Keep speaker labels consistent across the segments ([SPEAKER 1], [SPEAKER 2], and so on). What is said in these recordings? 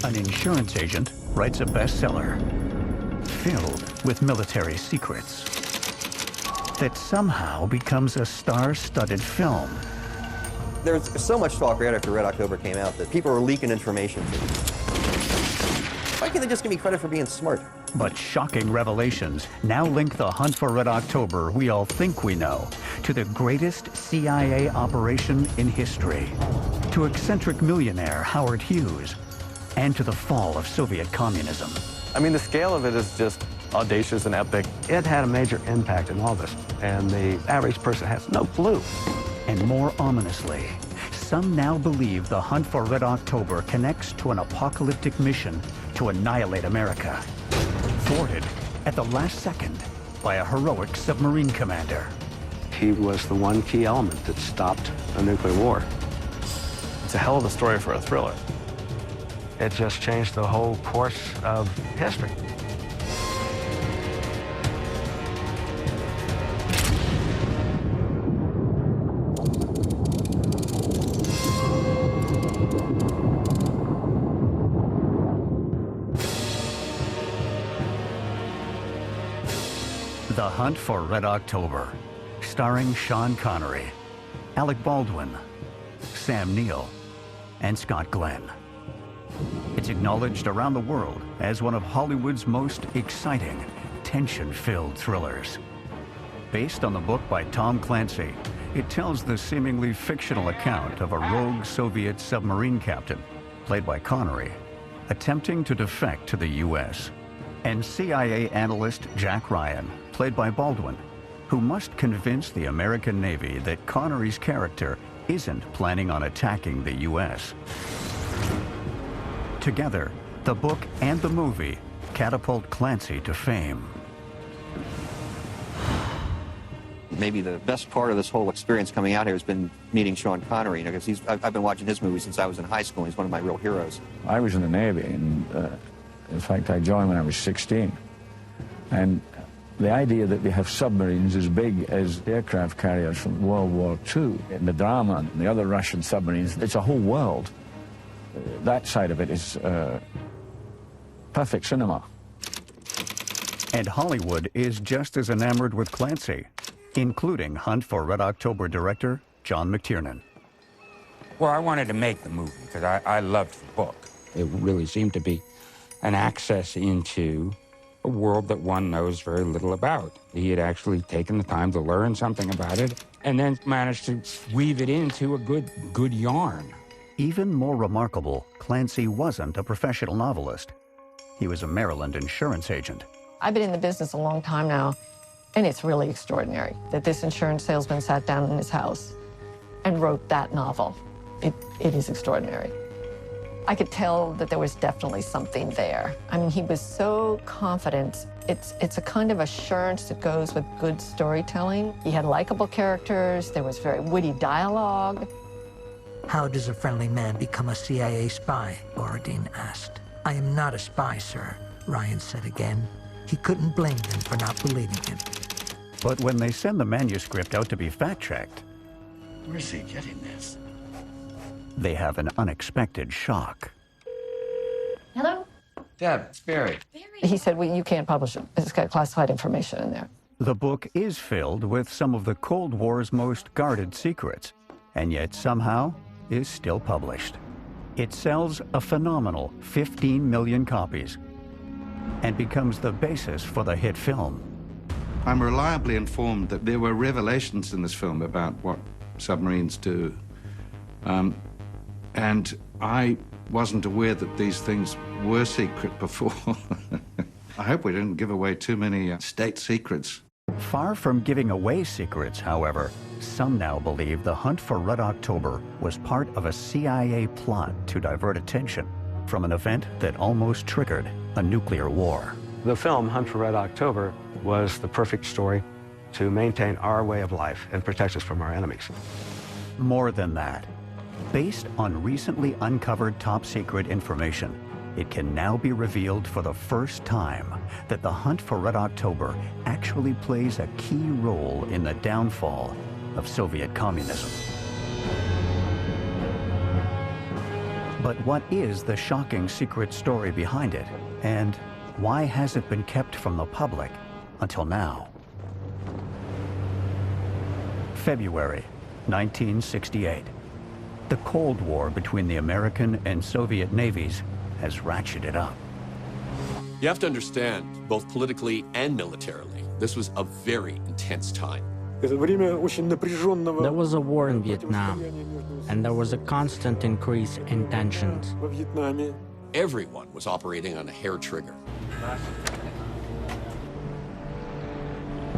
[SPEAKER 1] An insurance agent writes a bestseller filled with military secrets that somehow becomes a star-studded film.
[SPEAKER 2] There's so much talk right after Red October came out that people are leaking information to me. Why can't they just give me credit for being smart?
[SPEAKER 1] But shocking revelations now link the hunt for Red October we all think we know to the greatest CIA operation in history, to eccentric millionaire Howard Hughes, and to the fall of Soviet communism.
[SPEAKER 3] I mean, the scale of it is just audacious and epic.
[SPEAKER 4] It had a major impact in all this, and the average person has no clue.
[SPEAKER 1] And more ominously, some now believe the hunt for Red October connects to an apocalyptic mission to annihilate America, thwarted at the last second by a heroic submarine commander.
[SPEAKER 4] He was the one key element that stopped a nuclear war.
[SPEAKER 3] It's a hell of a story for a thriller.
[SPEAKER 4] It just changed the whole course of history.
[SPEAKER 1] The Hunt for Red October, starring Sean Connery, Alec Baldwin, Sam Neill, and Scott Glenn. It's acknowledged around the world as one of Hollywood's most exciting, tension-filled thrillers. Based on the book by Tom Clancy, it tells the seemingly fictional account of a rogue Soviet submarine captain, played by Connery, attempting to defect to the U.S., and CIA analyst Jack Ryan, played by Baldwin, who must convince the American Navy that Connery's character isn't planning on attacking the U.S. Together, the book and the movie catapult Clancy to fame.
[SPEAKER 2] Maybe the best part of this whole experience coming out here has been meeting Sean Connery, because I've been watching his movies since I was in high school. He's one of my real heroes.
[SPEAKER 5] I was in the Navy, and in fact, I joined when I was 16. And the idea that they have submarines as big as aircraft carriers from World War II, and the drama and the other Russian submarines, it's a whole world. That side of it is perfect cinema.
[SPEAKER 1] And Hollywood is just as enamored with Clancy, including Hunt for Red October director John McTiernan.
[SPEAKER 6] Well, I wanted to make the movie because I loved the book. It really seemed to be an access into a world that one knows very little about. He had actually taken the time to learn something about it and then managed to weave it into a good yarn.
[SPEAKER 1] Even more remarkable, Clancy wasn't a professional novelist. He was a Maryland insurance agent.
[SPEAKER 7] I've been in the business a long time now, and it's really extraordinary that this insurance salesman sat down in his house and wrote that novel. It is extraordinary. I could tell that there was definitely something there. I mean, he was so confident. It's a kind of assurance that goes with good storytelling. He had likable characters. There was very witty dialogue.
[SPEAKER 8] How does a friendly man become a CIA spy? Borodin asked. I am not a spy, sir, Ryan said again. He couldn't blame them for not believing him.
[SPEAKER 1] But when they send the manuscript out to be fact-checked,
[SPEAKER 9] where's he getting this?
[SPEAKER 1] They have an unexpected shock.
[SPEAKER 7] Hello?
[SPEAKER 9] Deb, it's Barry.
[SPEAKER 7] He said, well, you can't publish it. It's got classified information in there.
[SPEAKER 1] The book is filled with some of the Cold War's most guarded secrets, and yet somehow is still published. It sells a phenomenal 15 million copies and becomes the basis for the hit film.
[SPEAKER 10] I'm reliably informed that there were revelations in this film about what submarines do. And I wasn't aware that these things were secret before. I hope we didn't give away too many state secrets.
[SPEAKER 1] Far from giving away secrets, however, some now believe the Hunt for Red October was part of a CIA plot to divert attention from an event that almost triggered a nuclear war.
[SPEAKER 4] The film, Hunt for Red October, was the perfect story to maintain our way of life and protect us from our enemies.
[SPEAKER 1] More than that, based on recently uncovered top-secret information, it can now be revealed for the first time that the Hunt for Red October actually plays a key role in the downfall of Soviet communism. But what is the shocking secret story behind it? And why has it been kept from the public until now? February 1968. The Cold War between the American and Soviet navies has ratcheted up.
[SPEAKER 11] You have to understand, both politically and militarily, this was a very intense time.
[SPEAKER 12] There was a war in Vietnam, and there was a constant increase in tensions.
[SPEAKER 11] Everyone was operating on a hair trigger.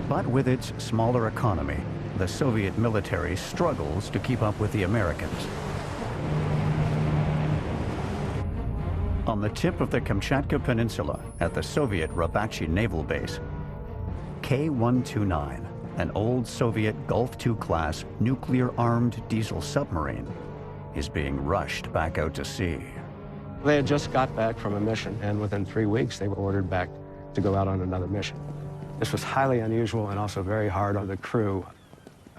[SPEAKER 1] But with its smaller economy, the Soviet military struggles to keep up with the Americans. On the tip of the Kamchatka Peninsula at the Soviet Rabachi Naval Base, K-129, an old Soviet Gulf II class nuclear-armed diesel submarine, is being rushed back out to sea.
[SPEAKER 4] They had just got back from a mission, and within 3 weeks they were ordered back to go out on another mission. This was highly unusual and also very hard on the crew.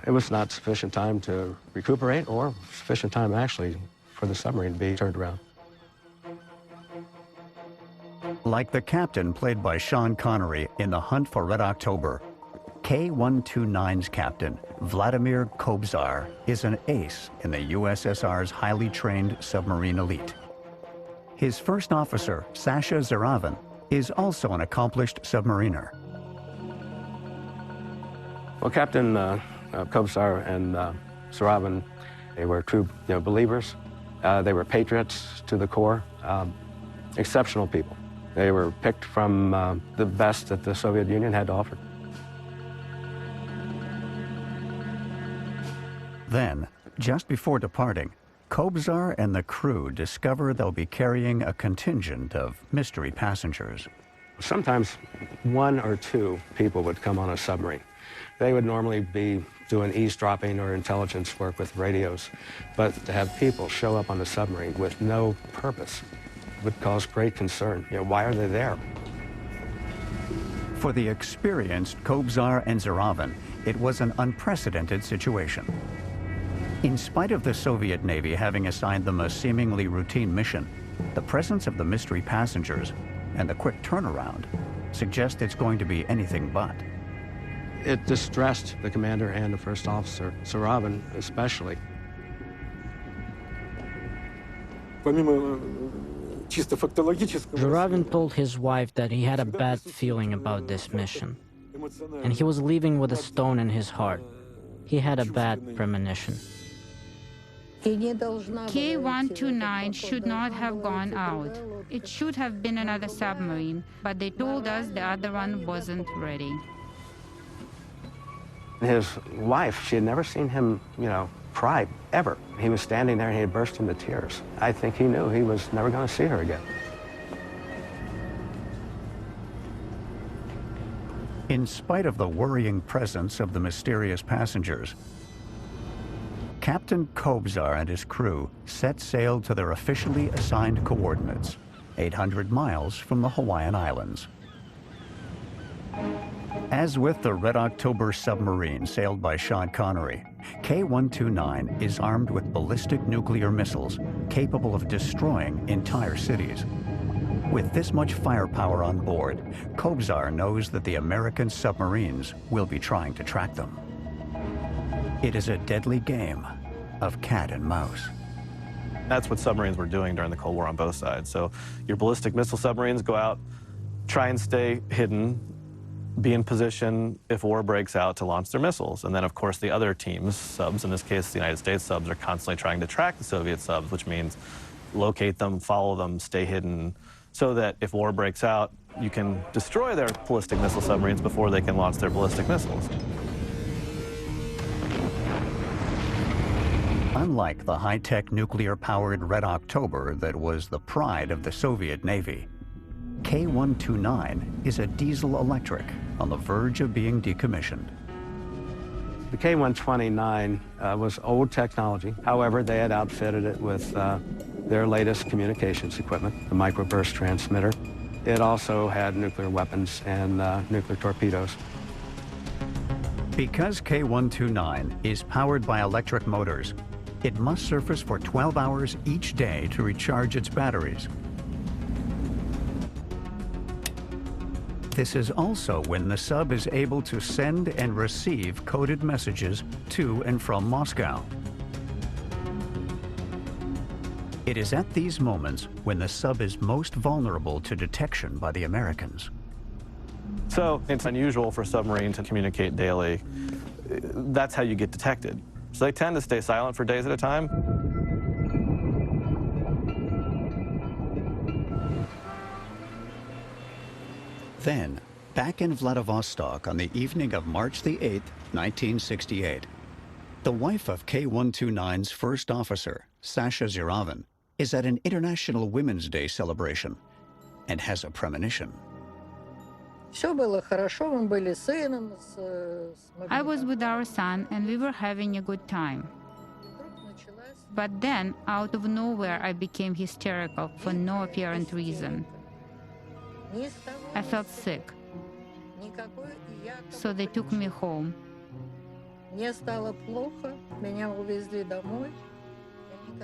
[SPEAKER 4] It was not sufficient time to recuperate or sufficient time actually for the submarine to be turned around.
[SPEAKER 1] Like the captain played by Sean Connery in The Hunt for Red October, K-129's captain, Vladimir Kobzar, is an ace in the USSR's highly trained submarine elite. His first officer, Sasha Zaravin, is also an accomplished submariner.
[SPEAKER 4] Well, Captain Kobzar and Zaravin, they were true believers. They were patriots to the core, exceptional people. They were picked from the best that the Soviet Union had to offer.
[SPEAKER 1] Then, just before departing, Kobzar and the crew discover they'll be carrying a contingent of mystery passengers.
[SPEAKER 4] Sometimes 1 or 2 people would come on a submarine. They would normally be doing eavesdropping or intelligence work with radios, but to have people show up on the submarine with no purpose would cause great concern. Why are they there?
[SPEAKER 1] For the experienced Kobzar and Zaravin, it was an unprecedented situation. In spite of the Soviet Navy having assigned them a seemingly routine mission, the presence of the mystery passengers and the quick turnaround suggest it's going to be anything but.
[SPEAKER 4] It distressed the commander and the first officer, Zaravin especially.
[SPEAKER 12] Zaravin told his wife that he had a bad feeling about this mission, and he was leaving with a stone in his heart. He had a bad premonition.
[SPEAKER 13] K-129 should not have gone out. It should have been another submarine, but they told us the other one wasn't ready.
[SPEAKER 4] His wife, she had never seen him, cry, ever. He was standing there and he had burst into tears. I think he knew he was never going to see her again.
[SPEAKER 1] In spite of the worrying presence of the mysterious passengers, Captain Kobzar and his crew set sail to their officially assigned coordinates, 800 miles from the Hawaiian Islands. As with the Red October submarine sailed by Sean Connery, K-129 is armed with ballistic nuclear missiles capable of destroying entire cities. With this much firepower on board, Kobzar knows that the American submarines will be trying to track them. It is a deadly game of cat and mouse.
[SPEAKER 3] That's what submarines were doing during the Cold War on both sides. So your ballistic missile submarines go out, try and stay hidden, be in position if war breaks out to launch their missiles. And then, of course, the other team's subs, in this case, the United States subs, are constantly trying to track the Soviet subs, which means locate them, follow them, stay hidden, so that if war breaks out, you can destroy their ballistic missile submarines before they can launch their ballistic missiles.
[SPEAKER 1] Unlike the high-tech nuclear-powered Red October that was the pride of the Soviet Navy, K-129 is a diesel-electric on the verge of being decommissioned.
[SPEAKER 4] The K-129 was old technology. However, they had outfitted it with their latest communications equipment, the microburst transmitter. It also had nuclear weapons and nuclear torpedoes.
[SPEAKER 1] Because K-129 is powered by electric motors, it must surface for 12 hours each day to recharge its batteries. This is also when the sub is able to send and receive coded messages to and from Moscow. It is at these moments when the sub is most vulnerable to detection by the Americans.
[SPEAKER 3] So it's unusual for a submarine to communicate daily. That's how you get detected. So they tend to stay silent for days at a time.
[SPEAKER 1] Then, back in Vladivostok on the evening of March the 8th, 1968, the wife of K-129's first officer, Sasha Ziravin, is at an International Women's Day celebration and has a premonition.
[SPEAKER 13] I was with our son and we were having a good time. But then, out of nowhere, I became hysterical for no apparent reason. I felt sick, so they took me home.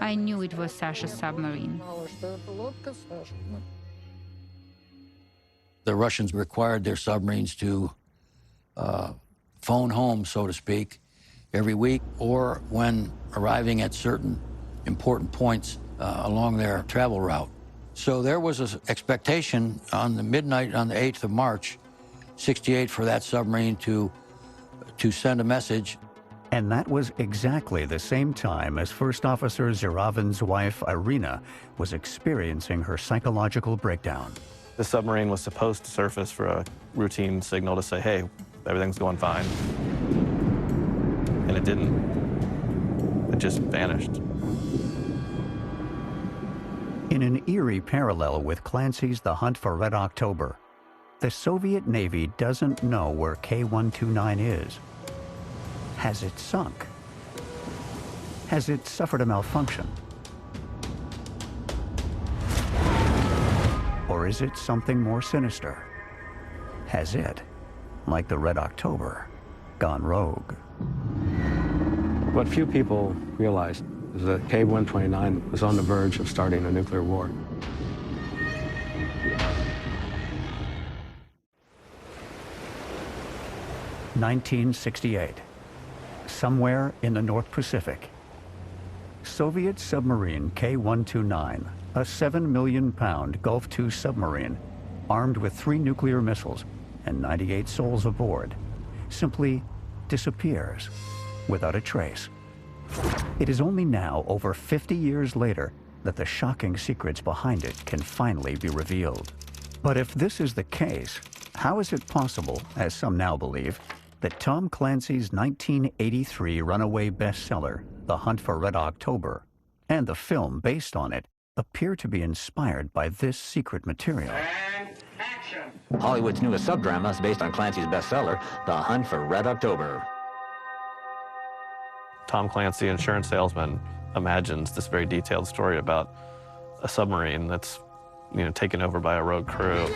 [SPEAKER 13] I knew it was Sasha's submarine.
[SPEAKER 9] The Russians required their submarines to phone home, so to speak, every week, or when arriving at certain important points along their travel route. So there was an expectation on the midnight on the 8th of March, 68, for that submarine to send a message.
[SPEAKER 1] And that was exactly the same time as First Officer Ziravin's wife, Irina, was experiencing her psychological breakdown.
[SPEAKER 3] The submarine was supposed to surface for a routine signal to say, hey, everything's going fine. And it didn't. It just vanished.
[SPEAKER 1] In an eerie parallel with Clancy's The Hunt for Red October, the Soviet Navy doesn't know where K-129 is. Has it sunk? Has it suffered a malfunction? Or is it something more sinister? Has it, like the Red October, gone rogue?
[SPEAKER 4] What few people realized is that K-129 was on the verge of starting a nuclear war.
[SPEAKER 1] (1968). Somewhere in the North Pacific, Soviet submarine K-129, a 7 million pound Gulf II submarine, armed with 3 nuclear missiles and 98 souls aboard, simply disappears without a trace. It is only now, over 50 years later, that the shocking secrets behind it can finally be revealed. But if this is the case, how is it possible, as some now believe, that Tom Clancy's 1983 runaway bestseller, The Hunt for Red October, and the film based on it appear to be inspired by this secret material?
[SPEAKER 14] Hollywood's newest subdrama is based on Clancy's bestseller, The Hunt for Red October.
[SPEAKER 3] Tom Clancy, insurance salesman, imagines this very detailed story about a submarine that's, taken over by a rogue crew.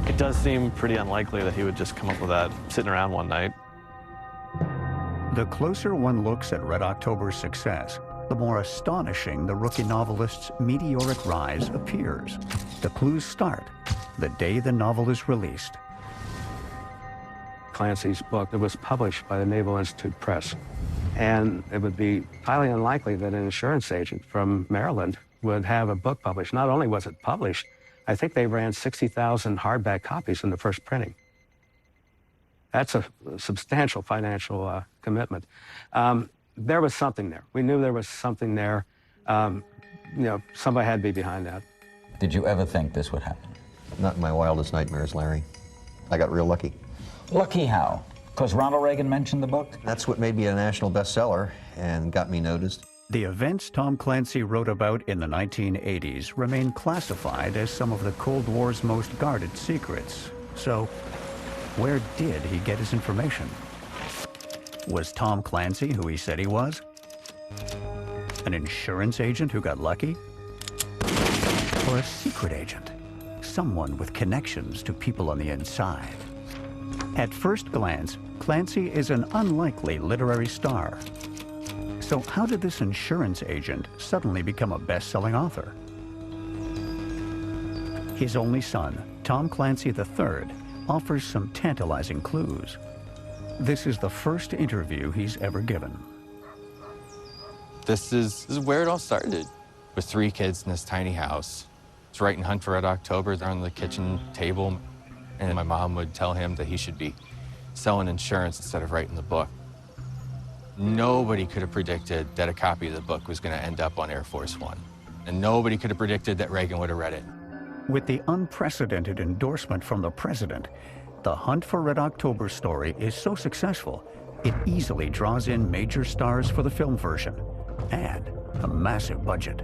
[SPEAKER 3] It does seem pretty unlikely that he would just come up with that sitting around one night.
[SPEAKER 1] The closer one looks at Red October's success, the more astonishing the rookie novelist's meteoric rise appears. The clues start the day the novel is released.
[SPEAKER 4] Clancy's book, it was published by the Naval Institute Press. And it would be highly unlikely that an insurance agent from Maryland would have a book published. Not only was it published, I think they ran 60,000 hardback copies in the first printing. That's a substantial financial commitment. There was something there. We knew there was something there. Somebody had to be behind that.
[SPEAKER 14] Did you ever think this would happen?
[SPEAKER 2] Not in my wildest nightmares, Larry. I got real lucky.
[SPEAKER 14] Lucky how? Because Ronald Reagan mentioned the book?
[SPEAKER 2] That's what made me a national bestseller and got me noticed.
[SPEAKER 1] The events Tom Clancy wrote about in the 1980s remain classified as some of the Cold War's most guarded secrets. So, where did he get his information? Was Tom Clancy who he said he was? An insurance agent who got lucky? Or a secret agent? Someone with connections to people on the inside? At first glance, Clancy is an unlikely literary star. So how did this insurance agent suddenly become a best-selling author? His only son, Tom Clancy III, offers some tantalizing clues. This is the first interview he's ever given.
[SPEAKER 15] This is where it all started, with 3 kids in this tiny house. It's writing Hunt for Red October on the kitchen table, and my mom would tell him that he should be selling insurance instead of writing the book. Nobody could have predicted that a copy of the book was going to end up on Air Force One, and nobody could have predicted that Reagan would have read it.
[SPEAKER 1] With the unprecedented endorsement from the president, the Hunt for Red October story is so successful, it easily draws in major stars for the film version and a massive budget.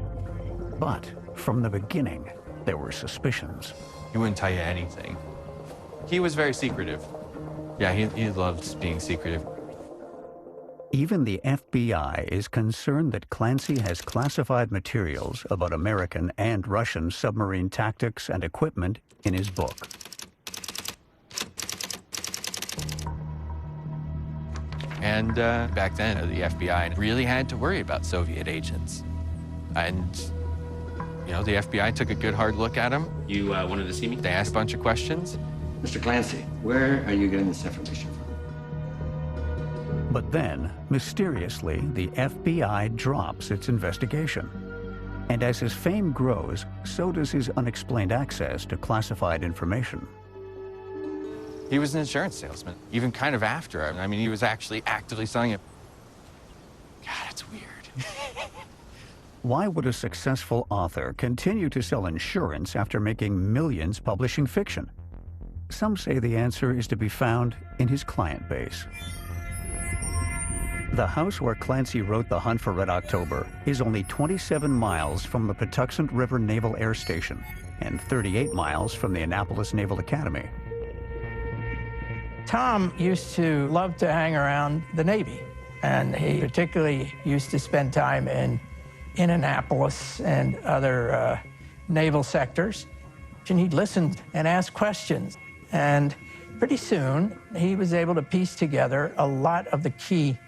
[SPEAKER 1] But from the beginning, there were suspicions.
[SPEAKER 15] He wouldn't tell you anything. He was very secretive. Yeah, he loved being secretive.
[SPEAKER 1] Even the FBI is concerned that Clancy has classified materials about American and Russian submarine tactics and equipment in his book.
[SPEAKER 15] And back then, the FBI really had to worry about Soviet agents. And, you know, the FBI took a good hard look at him.
[SPEAKER 16] You wanted to see me?
[SPEAKER 15] They asked a bunch of questions.
[SPEAKER 16] Mr. Clancy, where are you getting this information from?
[SPEAKER 1] But then, mysteriously, the FBI drops its investigation. And as his fame grows, so does his unexplained access to classified information.
[SPEAKER 15] He was an insurance salesman, even kind of after him. I mean, he was actually actively selling it. God, it's weird.
[SPEAKER 1] Why would a successful author continue to sell insurance after making millions publishing fiction? Some say the answer is to be found in his client base. The house where Clancy wrote The Hunt for Red October is only 27 miles from the Patuxent River Naval Air Station and 38 miles from the Annapolis Naval Academy.
[SPEAKER 17] Tom used to love to hang around the Navy, and he particularly used to spend time in Annapolis and other naval sectors. And he'd listen and ask questions. And pretty soon, he was able to piece together a lot of the key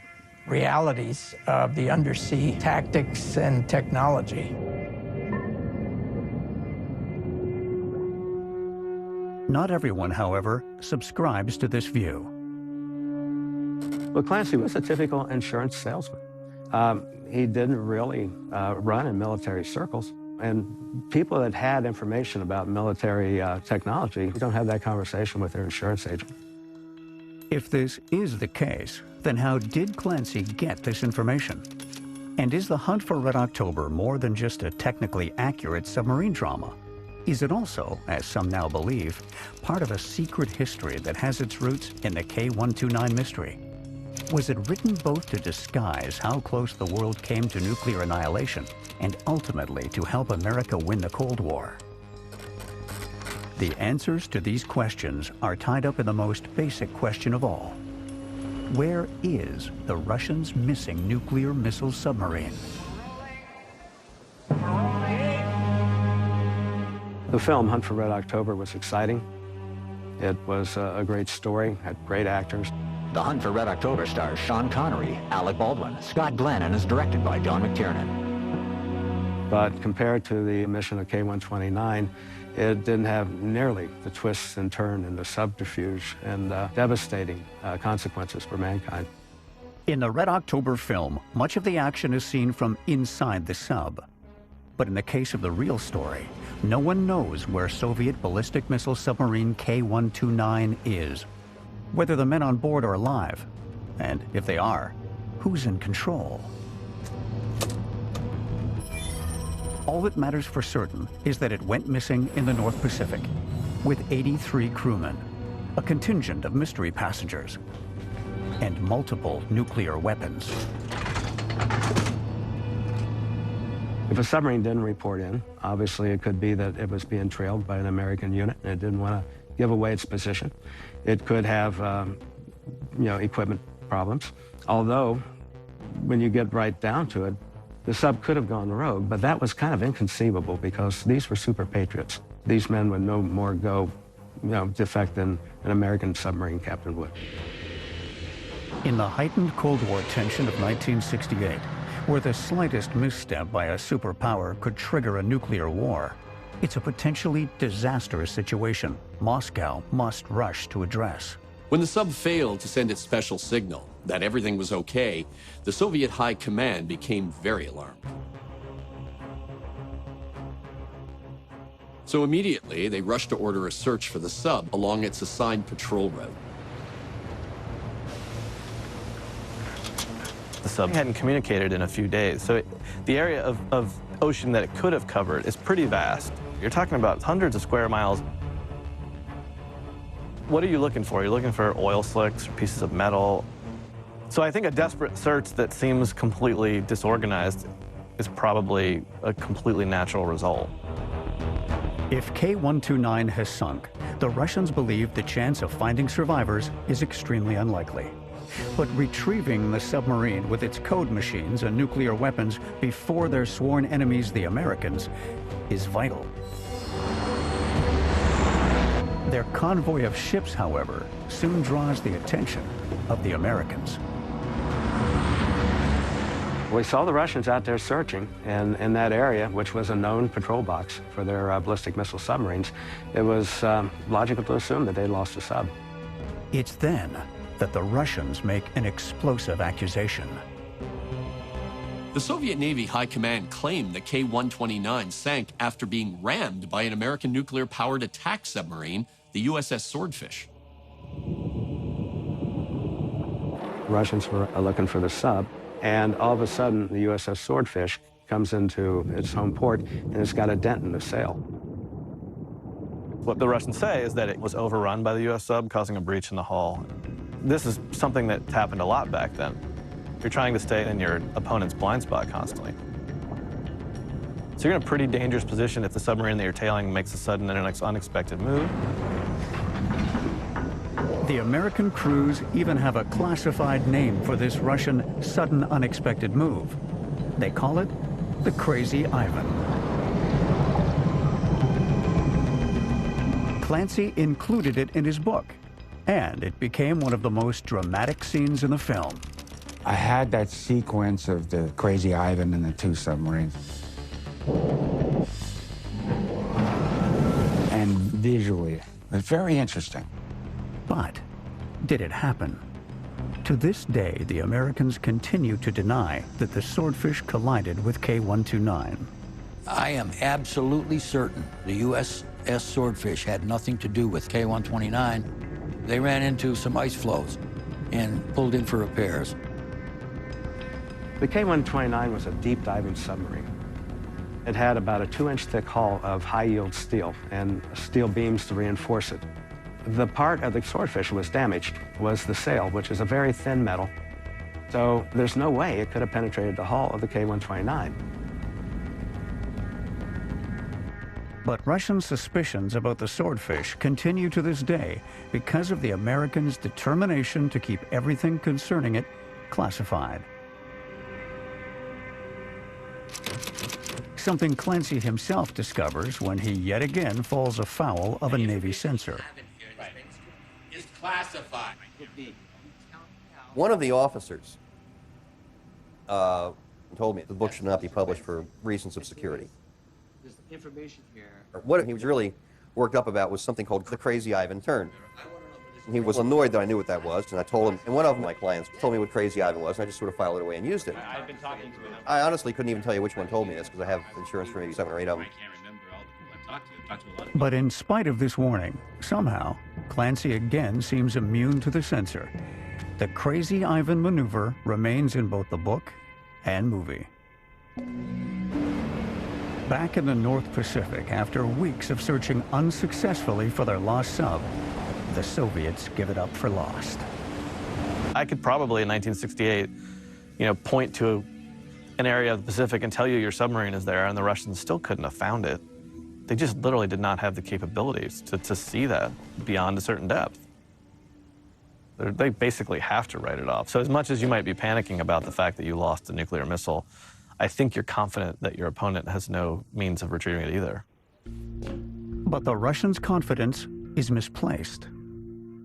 [SPEAKER 17] realities of the undersea tactics and technology.
[SPEAKER 1] Not everyone, however, subscribes to this view.
[SPEAKER 4] Well, Clancy was a typical insurance salesman. He didn't really run in military circles. And people that had information about military technology don't have that conversation with their insurance agent.
[SPEAKER 1] If this is the case, then how did Clancy get this information? And is The Hunt for Red October more than just a technically accurate submarine drama? Is it also, as some now believe, part of a secret history that has its roots in the K-129 mystery? Was it written both to disguise how close the world came to nuclear annihilation and ultimately to help America win the Cold War? The answers to these questions are tied up in the most basic question of all. Where is the Russians' missing nuclear missile submarine?
[SPEAKER 4] The film Hunt for Red October was exciting. It was a great story, had great actors.
[SPEAKER 14] The Hunt for Red October stars Sean Connery, Alec Baldwin, Scott Glenn, and is directed by John McTiernan.
[SPEAKER 4] But compared to the mission of K-129, it didn't have nearly the twists and turns and the subterfuge and devastating consequences for mankind.
[SPEAKER 1] In the Red October film, much of the action is seen from inside the sub. But in the case of the real story, no one knows where Soviet ballistic missile submarine K-129 is, whether the men on board are alive, and if they are, who's in control. All that matters for certain is that it went missing in the North Pacific, with 83 crewmen, a contingent of mystery passengers, and multiple nuclear weapons.
[SPEAKER 4] If a submarine didn't report in, obviously it could be that it was being trailed by an American unit and it didn't want to give away its position. It could have, equipment problems. Although, when you get right down to it, the sub could have gone rogue, but that was kind of inconceivable because these were super patriots. These men would no more go, defect than an American submarine captain would.
[SPEAKER 1] In the heightened Cold War tension of 1968, where the slightest misstep by a superpower could trigger a nuclear war, it's a potentially disastrous situation Moscow must rush to address.
[SPEAKER 11] When the sub failed to send its special signal that everything was okay, the Soviet High Command became very alarmed. So immediately, they rushed to order a search for the sub along its assigned patrol route.
[SPEAKER 3] The sub hadn't communicated in a few days, so the area of ocean that it could have covered is pretty vast. You're talking about hundreds of square miles. What are you looking for? You're looking for oil slicks, pieces of metal. So I think a desperate search that seems completely disorganized is probably a completely natural result.
[SPEAKER 1] If K-129 has sunk, the Russians believe the chance of finding survivors is extremely unlikely. But retrieving the submarine with its code machines and nuclear weapons before their sworn enemies, the Americans, is vital. Their convoy of ships, however, soon draws the attention of the Americans.
[SPEAKER 4] We saw the Russians out there searching, and in that area, which was a known patrol box for their ballistic missile submarines, it was logical to assume that they lost a sub.
[SPEAKER 1] It's then that the Russians make an explosive accusation.
[SPEAKER 11] The Soviet Navy High Command claimed the K-129 sank after being rammed by an American nuclear-powered attack submarine, the USS Swordfish.
[SPEAKER 4] Russians were looking for the sub, and all of a sudden, the USS Swordfish comes into its home port, and it's got a dent in the sail.
[SPEAKER 3] What the Russians say is that it was overrun by the U.S. sub, causing a breach in the hull. This is something that happened a lot back then. You're trying to stay in your opponent's blind spot constantly. So you're in a pretty dangerous position if the submarine that you're tailing makes a sudden and unexpected move.
[SPEAKER 1] The American crews even have a classified name for this Russian sudden unexpected move. They call it the Crazy Ivan. Clancy included it in his book, and it became one of the most dramatic scenes in the film.
[SPEAKER 6] I had that sequence of the Crazy Ivan and the two submarines. And visually, it was very interesting.
[SPEAKER 1] But did it happen? To this day, the Americans continue to deny that the Swordfish collided with K-129.
[SPEAKER 9] I am absolutely certain the USS Swordfish had nothing to do with K-129. They ran into some ice floes and pulled in for repairs.
[SPEAKER 4] The K-129 was a deep diving submarine. It had about a 2-inch thick hull of high-yield steel and steel beams to reinforce it. The part of the Swordfish was damaged was the sail, which is a very thin metal. So there's no way it could have penetrated the hull of the K-129.
[SPEAKER 1] But Russian suspicions about the Swordfish continue to this day because of the Americans' determination to keep everything concerning it classified. Something Clancy himself discovers when he yet again falls afoul of a Navy censor.
[SPEAKER 11] Is classified.
[SPEAKER 2] One of the officers told me the book should not be published for reasons of security.
[SPEAKER 16] There's information here.
[SPEAKER 2] What he was really worked up about was something called the Crazy Ivan turn. And he was annoyed that I knew what that was, and I told him, and one of my clients told me what Crazy Ivan was, and I just sort of filed it away and used it.
[SPEAKER 16] I've been talking to him.
[SPEAKER 2] I honestly couldn't even tell you which one told me this, because I have insurance for maybe 7 or 8 of them.
[SPEAKER 16] I can't remember all the people I've talked to. I've talked to a lot of people.
[SPEAKER 1] But in spite of this warning, somehow, Clancy again seems immune to the censor. The Crazy Ivan maneuver remains in both the book and movie. Back in the North Pacific, after weeks of searching unsuccessfully for their lost sub, the Soviets give it up for lost.
[SPEAKER 3] I could probably, in 1968, point to an area of the Pacific and tell you your submarine is there, and the Russians still couldn't have found it. They just literally did not have the capabilities to see that beyond a certain depth. They basically have to write it off. So as much as you might be panicking about the fact that you lost a nuclear missile, I think you're confident that your opponent has no means of retrieving it either.
[SPEAKER 1] But the Russians' confidence is misplaced.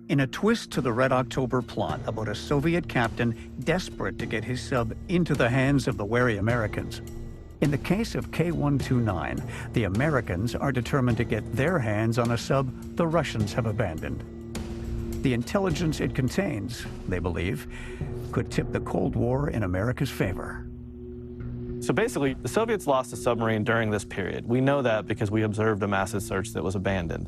[SPEAKER 1] In a twist to the Red October plot about a Soviet captain desperate to get his sub into the hands of the wary Americans, in the case of K-129, the Americans are determined to get their hands on a sub the Russians have abandoned. The intelligence it contains, they believe, could tip the Cold War in America's favor.
[SPEAKER 3] So basically, the Soviets lost a submarine during this period. We know that because we observed a massive search that was abandoned.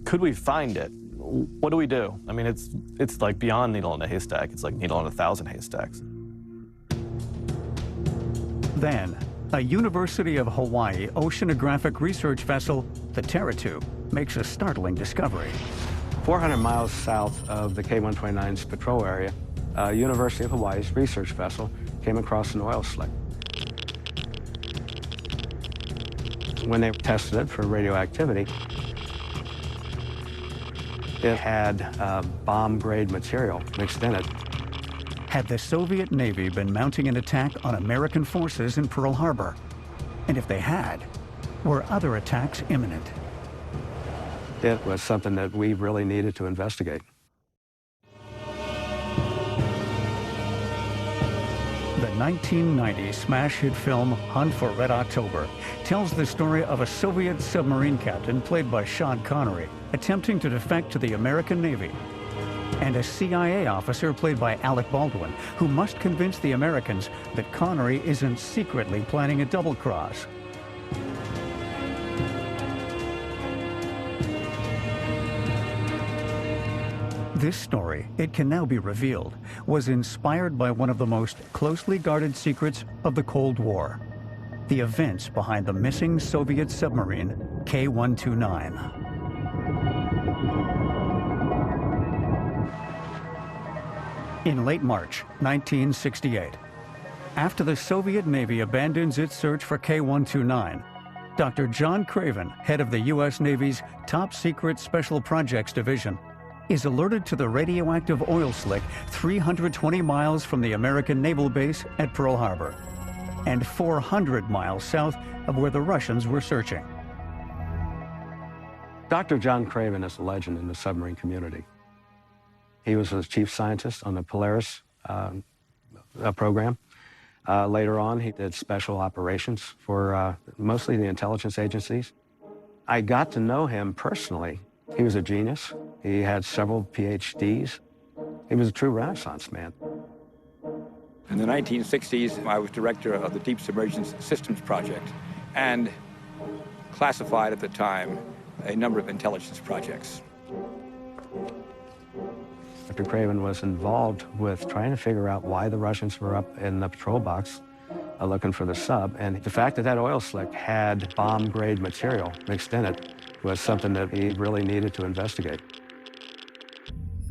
[SPEAKER 3] Could we find it? What do we do? I mean, it's like beyond needle in a haystack. It's like needle in 1,000 haystacks.
[SPEAKER 1] Then, a University of Hawaii oceanographic research vessel, the Terratube, makes a startling discovery.
[SPEAKER 4] 400 miles south of the K-129's patrol area, a University of Hawaii's research vessel came across an oil slick. When they tested it for radioactivity, it had bomb-grade material mixed in it.
[SPEAKER 1] Had the Soviet Navy been mounting an attack on American forces in Pearl Harbor? And if they had, were other attacks imminent?
[SPEAKER 4] It was something that we really needed to investigate.
[SPEAKER 1] The 1990 smash hit film Hunt for Red October tells the story of a Soviet submarine captain played by Sean Connery attempting to defect to the American Navy, and a CIA officer played by Alec Baldwin who must convince the Americans that Connery isn't secretly planning a double cross. This story, it can now be revealed, was inspired by one of the most closely guarded secrets of the Cold War: the events behind the missing Soviet submarine K-129. In late March 1968, after the Soviet Navy abandons its search for K-129, Dr. John Craven, head of the U.S. Navy's top-secret Special Projects Division, is alerted to the radioactive oil slick 320 miles from the American naval base at Pearl Harbor, and 400 miles south of where the Russians were searching.
[SPEAKER 4] Dr. John Craven is a legend in the submarine community. He was the chief scientist on the Polaris program. Later on, he did special operations for mostly the intelligence agencies. I got to know him personally. He was a genius. He had several PhDs. He was a true Renaissance man.
[SPEAKER 18] In the 1960s, I was director of the Deep Submersion Systems Project and classified at the time a number of intelligence projects.
[SPEAKER 4] Dr. Craven was involved with trying to figure out why the Russians were up in the patrol box looking for the sub, and the fact that that oil slick had bomb-grade material mixed in it was something that he really needed to investigate.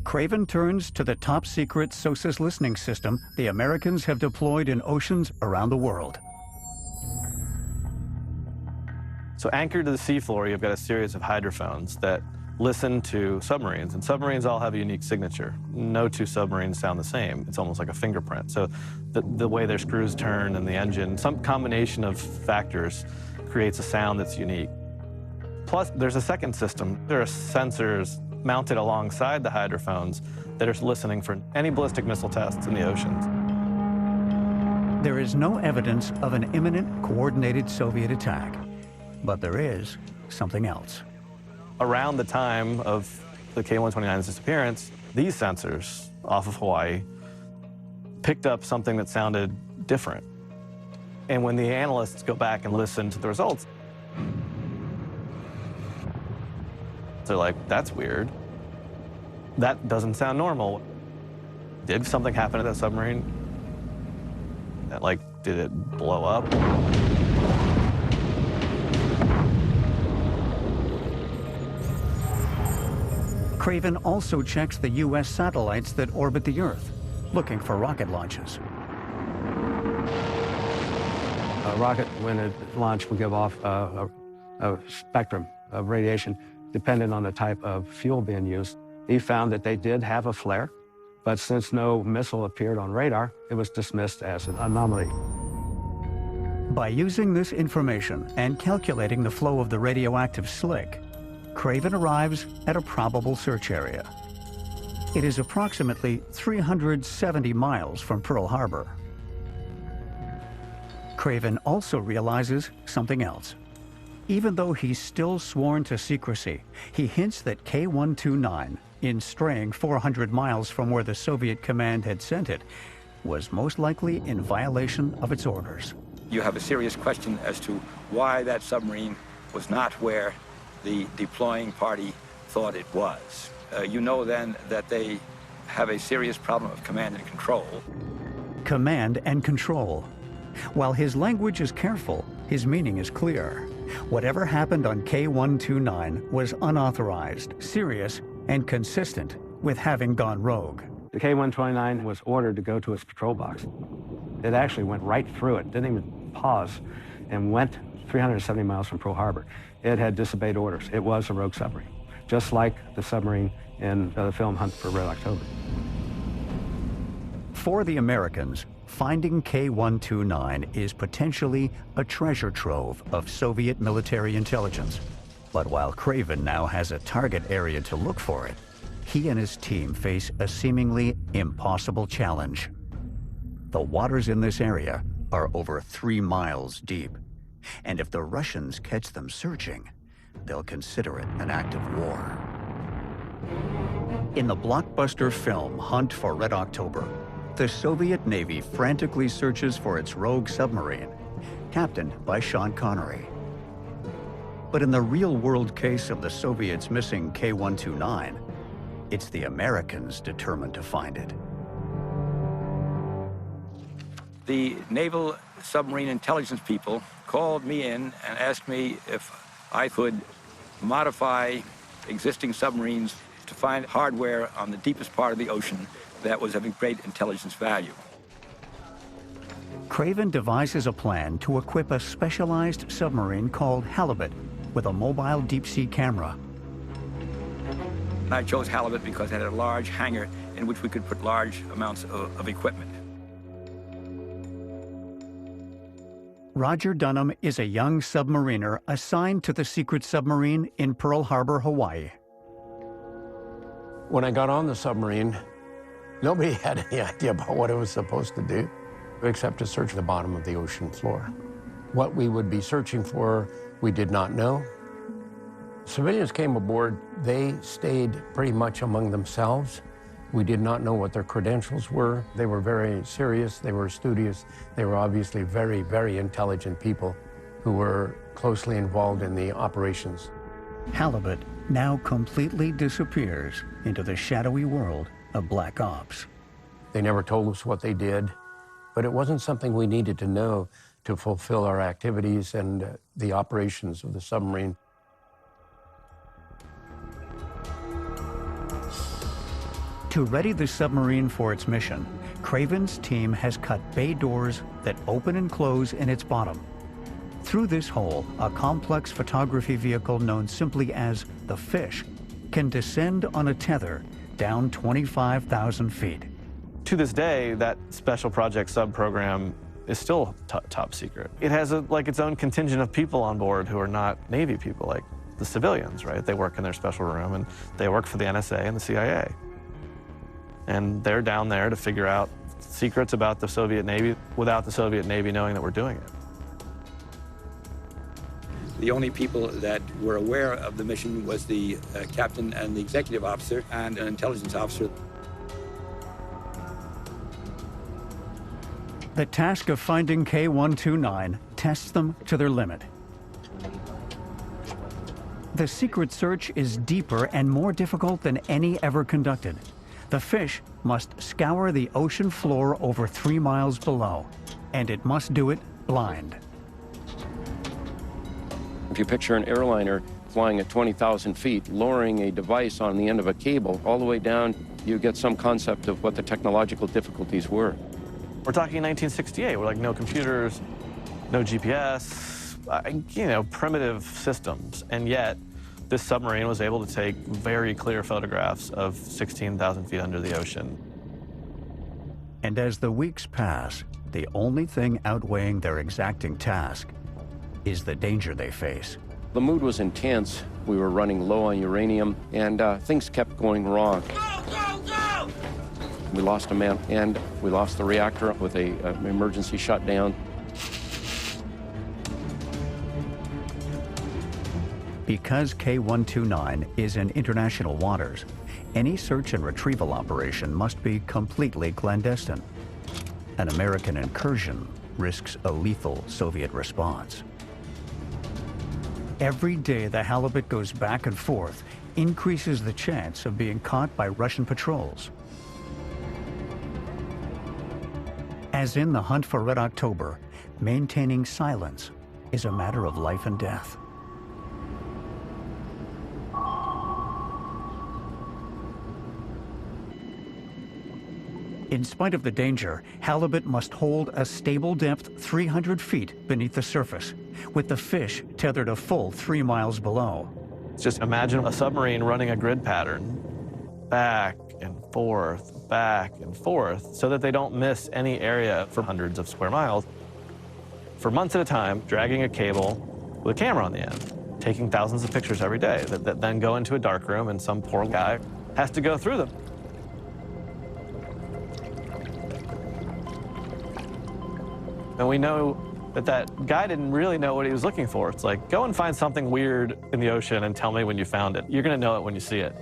[SPEAKER 1] Craven turns to the top-secret SOSUS listening system the Americans have deployed in oceans around the world.
[SPEAKER 3] So anchored to the seafloor, you've got a series of hydrophones that listen to submarines, and submarines all have a unique signature. No two submarines sound the same. It's almost like a fingerprint. So the way their screws turn and the engine, some combination of factors creates a sound that's unique. Plus, there's a second system. There are sensors mounted alongside the hydrophones that are listening for any ballistic missile tests in the oceans.
[SPEAKER 1] There is no evidence of an imminent coordinated Soviet attack, but there is something else.
[SPEAKER 3] Around the time of the K-129's disappearance, these sensors off of Hawaii picked up something that sounded different. And when the analysts go back and listen to the results, they're like, that's weird. That doesn't sound normal. Did something happen at that submarine? Like, did it blow up?
[SPEAKER 1] Craven also checks the U.S. satellites that orbit the Earth, looking for rocket launches.
[SPEAKER 4] A rocket, when it launched, would give off a spectrum of radiation dependent on the type of fuel being used. He found that they did have a flare, but since no missile appeared on radar, it was dismissed as an anomaly.
[SPEAKER 1] By using this information and calculating the flow of the radioactive slick, Craven arrives at a probable search area. It is approximately 370 miles from Pearl Harbor. Craven also realizes something else. Even though he's still sworn to secrecy, he hints that K-129, in straying 400 miles from where the Soviet command had sent it, was most likely in violation of its orders.
[SPEAKER 18] You have a serious question as to why that submarine was not where the deploying party thought it was. You know then that they have a serious problem of command and control.
[SPEAKER 1] Command and control. While his language is careful, his meaning is clear. Whatever happened on K-129 was unauthorized, serious, and consistent with having gone rogue.
[SPEAKER 4] The K-129 was ordered to go to its patrol box. It actually went right through it, didn't even pause, and went 370 miles from Pearl Harbor. It had disobeyed orders. It was a rogue submarine, just like the submarine in the film Hunt for Red October.
[SPEAKER 1] For the Americans, finding K-129 is potentially a treasure trove of Soviet military intelligence. But while Craven now has a target area to look for it, he and his team face a seemingly impossible challenge. The waters in this area are over 3 miles deep, and if the Russians catch them searching, they'll consider it an act of war. In the blockbuster film Hunt for Red October, the Soviet Navy frantically searches for its rogue submarine, captained by Sean Connery. But in the real-world case of the Soviets missing K-129, it's the Americans determined to find it.
[SPEAKER 18] The Naval Submarine Intelligence people called me in and asked me if I could modify existing submarines to find hardware on the deepest part of the ocean that was of great intelligence value.
[SPEAKER 1] Craven devises a plan to equip a specialized submarine called Halibut with a mobile deep-sea camera.
[SPEAKER 18] And I chose Halibut because it had a large hangar in which we could put large amounts of equipment.
[SPEAKER 1] Roger Dunham is a young submariner assigned to the secret submarine in Pearl Harbor, Hawaii.
[SPEAKER 19] When I got on the submarine, nobody had any idea about what it was supposed to do, except to search the bottom of the ocean floor. What we would be searching for, we did not know. Civilians came aboard, they stayed pretty much among themselves. We did not know what their credentials were. They were very serious, they were studious, they were obviously very, very intelligent people who were closely involved in the operations.
[SPEAKER 1] Halibut now completely disappears into the shadowy world of Black Ops.
[SPEAKER 19] They never told us what they did, but it wasn't something we needed to know to fulfill our activities and the operations of the submarine.
[SPEAKER 1] To ready the submarine for its mission, Craven's team has cut bay doors that open and close in its bottom. Through this hole, a complex photography vehicle known simply as the Fish can descend on a tether down 25,000 feet.
[SPEAKER 3] To this day, that special project sub-program is still top secret. It has its own contingent of people on board who are not Navy people, like the civilians, right? They work in their special room and they work for the NSA and the CIA. And they're down there to figure out secrets about the Soviet Navy without the Soviet Navy knowing that we're doing it.
[SPEAKER 18] The only people that were aware of the mission was the captain and the executive officer and an intelligence officer.
[SPEAKER 1] The task of finding K-129 tests them to their limit. The secret search is deeper and more difficult than any ever conducted. The Fish must scour the ocean floor over 3 miles below, and it must do it blind.
[SPEAKER 20] If you picture an airliner flying at 20,000 feet, lowering a device on the end of a cable all the way down, you get some concept of what the technological difficulties were.
[SPEAKER 3] We're talking 1968, we're like no computers, no GPS, primitive systems, and yet this submarine was able to take very clear photographs of 16,000 feet under the ocean.
[SPEAKER 1] And as the weeks pass, the only thing outweighing their exacting task is the danger they face.
[SPEAKER 20] The mood was intense. We were running low on uranium, and things kept going wrong.
[SPEAKER 21] Go, go, go!
[SPEAKER 20] We lost a man, and we lost the reactor with an emergency shutdown.
[SPEAKER 1] Because K-129 is in international waters, any search and retrieval operation must be completely clandestine. An American incursion risks a lethal Soviet response. Every day the halibut goes back and forth increases the chance of being caught by Russian patrols. As in the hunt for Red October, maintaining silence is a matter of life and death. In spite of the danger, halibut must hold a stable depth 300 feet beneath the surface, with the fish tethered a full 3 miles below.
[SPEAKER 3] Just imagine a submarine running a grid pattern, back and forth, so that they don't miss any area for hundreds of square miles. For months at a time, dragging a cable with a camera on the end, taking thousands of pictures every day that then go into a darkroom and some poor guy has to go through them. And we know that that guy didn't really know what he was looking for. It's like, go and find something weird in the ocean and tell me when you found it. You're going to know it when you see it.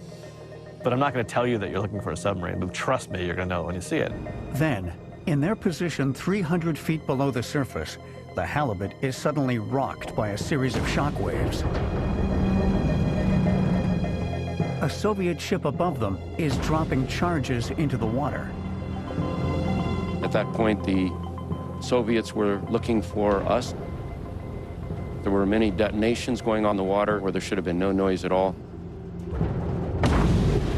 [SPEAKER 3] But I'm not going to tell you that you're looking for a submarine, but trust me, you're going to know it when you see it.
[SPEAKER 1] Then, in their position 300 feet below the surface, the halibut is suddenly rocked by a series of shock waves. A Soviet ship above them is dropping charges into the water.
[SPEAKER 20] At that point, the Soviets were looking for us. There were many detonations going on in the water where there should have been no noise at all.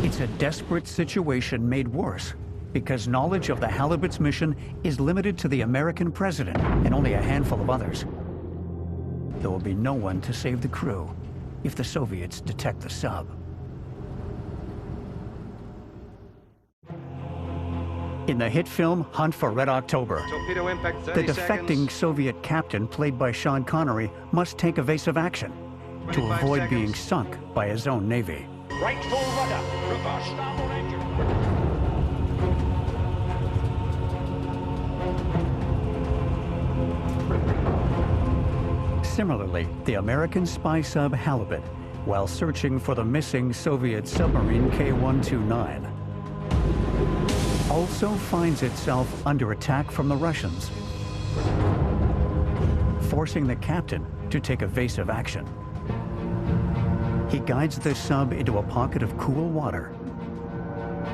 [SPEAKER 1] It's a desperate situation made worse because knowledge of the halibut's mission is limited to the American president and only a handful of others. There will be no one to save the crew if the Soviets detect the sub. In the hit film Hunt for Red October, the defecting Soviet captain, played by Sean Connery, must take evasive action to avoid being sunk by his own Navy.
[SPEAKER 21] Right full rudder, reverse starboard engine.
[SPEAKER 1] Similarly, the American spy sub Halibut, while searching for the missing Soviet submarine K-129, also finds itself under attack from the Russians, forcing the captain to take evasive action. He guides the sub into a pocket of cool water,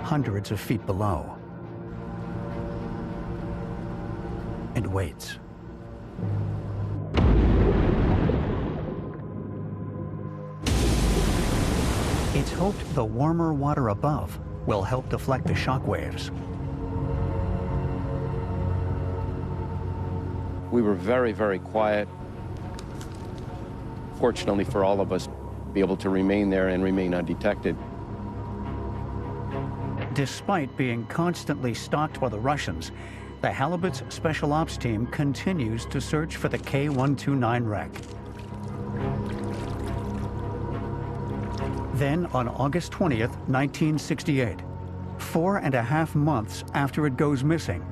[SPEAKER 1] hundreds of feet below, and waits. It's hoped the warmer water above will help deflect the shock waves.
[SPEAKER 20] We were very, very quiet. Fortunately for all of us, be able to remain there and remain undetected.
[SPEAKER 1] Despite being constantly stalked by the Russians, the Halibut's Special Ops team continues to search for the K-129 wreck. Then, on August 20th, 1968, 4.5 months after it goes missing,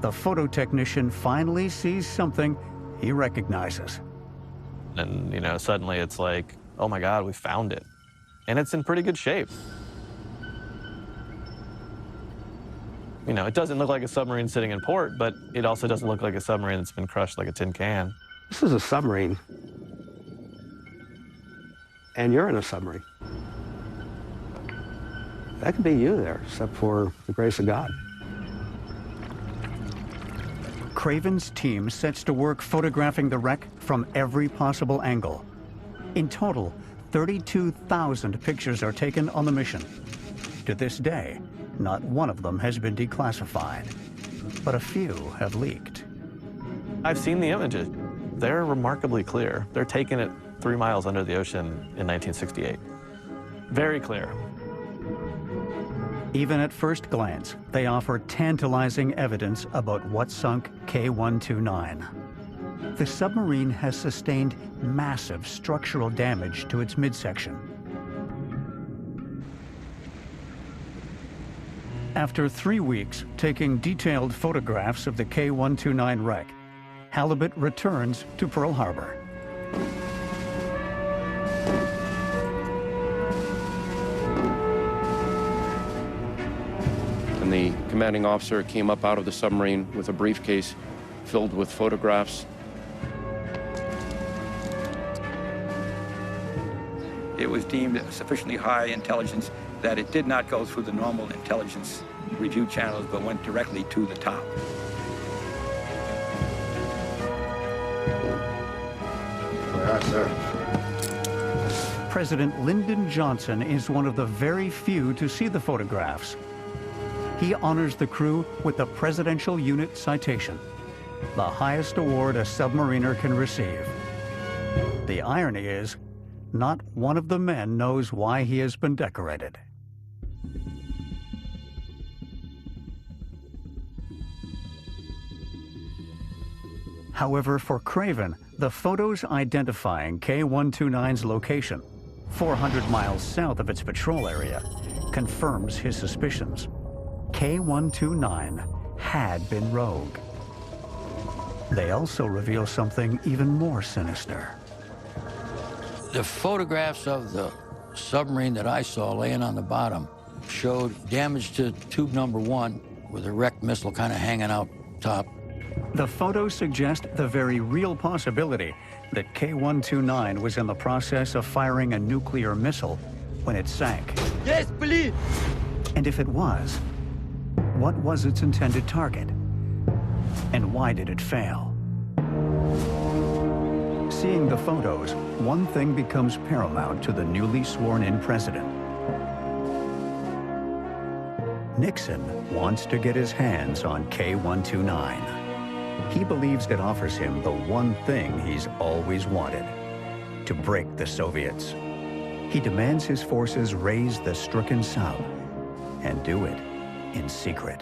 [SPEAKER 1] the photo technician finally sees something he recognizes.
[SPEAKER 3] And, you know, suddenly it's like, oh my God, we found it. And it's in pretty good shape. You know, it doesn't look like a submarine sitting in port, but it also doesn't look like a submarine that's been crushed like a tin can.
[SPEAKER 4] This is a submarine. And you're in a submarine. That could be you there, except for the grace of God.
[SPEAKER 1] Craven's team sets to work photographing the wreck from every possible angle. In total, 32,000 pictures are taken on the mission. To this day, not one of them has been declassified, but a few have leaked.
[SPEAKER 3] I've seen the images. They're remarkably clear. They're taken at 3 miles under the ocean in 1968. Very clear.
[SPEAKER 1] Even at first glance, they offer tantalizing evidence about what sunk K-129. The submarine has sustained massive structural damage to its midsection. After 3 weeks taking detailed photographs of the K-129 wreck, Halibut returns to Pearl Harbor.
[SPEAKER 20] And the commanding officer came up out of the submarine with a briefcase filled with photographs.
[SPEAKER 18] It was deemed sufficiently high intelligence that it did not go through the normal intelligence review channels, but went directly to the top.
[SPEAKER 2] Yes, sir.
[SPEAKER 1] President Lyndon Johnson is one of the very few to see the photographs. He honors the crew with the Presidential Unit Citation, the highest award a submariner can receive. The irony is, not one of the men knows why he has been decorated. However, for Craven, the photos identifying K-129's location, 400 miles south of its patrol area, confirms his suspicions. K-129 had been rogue. They also reveal something even more sinister.
[SPEAKER 9] The photographs of the submarine that I saw laying on the bottom showed damage to tube number 1 with a wrecked missile kind of hanging out top.
[SPEAKER 1] The photos suggest the very real possibility that K-129 was in the process of firing a nuclear missile when it sank.
[SPEAKER 5] Yes, please!
[SPEAKER 1] And if it was, what was its intended target? And why did it fail? Seeing the photos, one thing becomes paramount to the newly sworn-in president. Nixon wants to get his hands on K-129. He believes it offers him the one thing he's always wanted, to break the Soviets. He demands his forces raise the stricken sub and do it in secret.